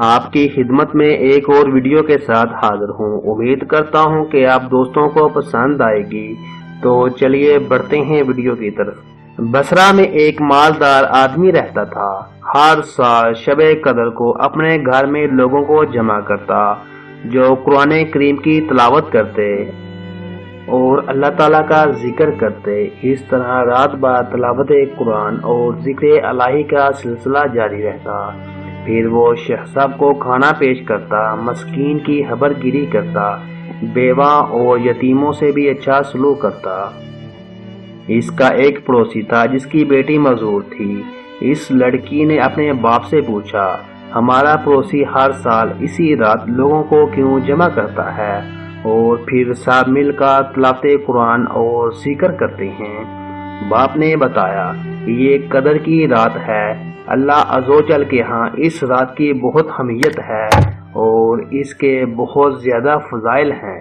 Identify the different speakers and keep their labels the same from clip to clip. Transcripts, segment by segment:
Speaker 1: آپ کی خدمت میں ایک اور ویڈیو کے ساتھ حاضر ہوں۔ امید کرتا ہوں کہ آپ دوستوں کو پسند آئے گی، تو چلیے بڑھتے ہیں ویڈیو کی طرف۔ بصرہ میں ایک مالدار آدمی رہتا تھا۔ ہر سال شب قدر کو اپنے گھر میں لوگوں کو جمع کرتا جو قرآن کریم کی تلاوت کرتے اور اللہ تعالیٰ کا ذکر کرتے۔ اس طرح رات بھر تلاوت قرآن اور ذکر الہی کا سلسلہ جاری رہتا۔ پھر وہ شیخ صاحب کو کھانا پیش کرتا، مسکین کی خبر گیری کرتا، بیوہ اور یتیموں سے بھی اچھا سلوک کرتا۔ اس کا ایک پڑوسی تھا جس کی بیٹی معذور تھی۔ اس لڑکی نے اپنے باپ سے پوچھا، ہمارا پڑوسی ہر سال اسی رات لوگوں کو کیوں جمع کرتا ہے اور پھر سب مل کر تلاوت قرآن اور ذکر کرتے ہیں؟ باپ نے بتایا، یہ قدر کی رات ہے، اللہ عز و جل کے ہاں اس رات کی بہت اہمیت ہے اور اس کے بہت زیادہ فضائل ہیں۔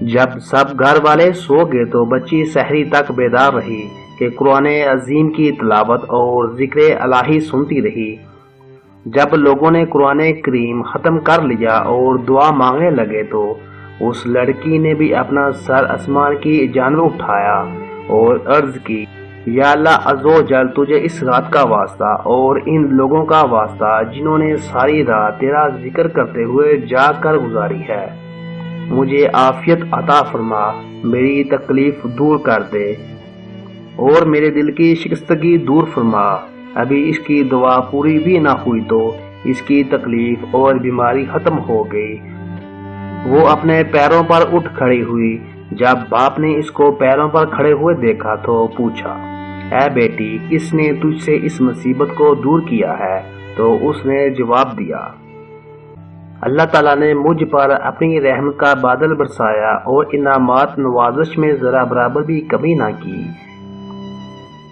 Speaker 1: جب سب گھر والے سو گئے تو بچی سحری تک بیدار رہی کہ قرآن عظیم کی تلاوت اور ذکر الہی سنتی رہی۔ جب لوگوں نے قرآن کریم ختم کر لیا اور دعا مانگنے لگے تو اس لڑکی نے بھی اپنا سر آسمان کی جانب اٹھایا اور عرض کی، یا اللہ عز و جل، تجھے اس رات کا واسطہ اور ان لوگوں کا واسطہ جنہوں نے ساری رات تیرا ذکر کرتے ہوئے جاگ کر گزاری ہے، مجھے عافیت عطا فرما، میری تکلیف دور کر دے اور میرے دل کی شکستگی دور فرما۔ ابھی اس کی دعا پوری بھی نہ ہوئی تو اس کی تکلیف اور بیماری ختم ہو گئی۔ وہ اپنے پیروں پر اٹھ کھڑی ہوئی۔ جب باپ نے اس کو پیروں پر کھڑے ہوئے دیکھا تو پوچھا، اے بیٹی، کس نے تجھ سے اس مصیبت کو دور کیا ہے؟ تو اس نے جواب دیا، اللہ تعالیٰ نے مجھ پر اپنی رحمت کا بادل برسایا اور انعامات نوازش میں ذرا برابر بھی کمی نہ کی۔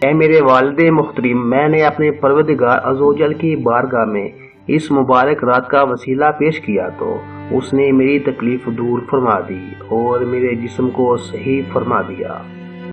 Speaker 1: اے میرے والد محترم، میں نے اپنے پروردگار عز و جل کی بارگاہ میں اس مبارک رات کا وسیلہ پیش کیا تو اس نے میری تکلیف دور فرما دی اور میرے جسم کو صحیح فرما دیا۔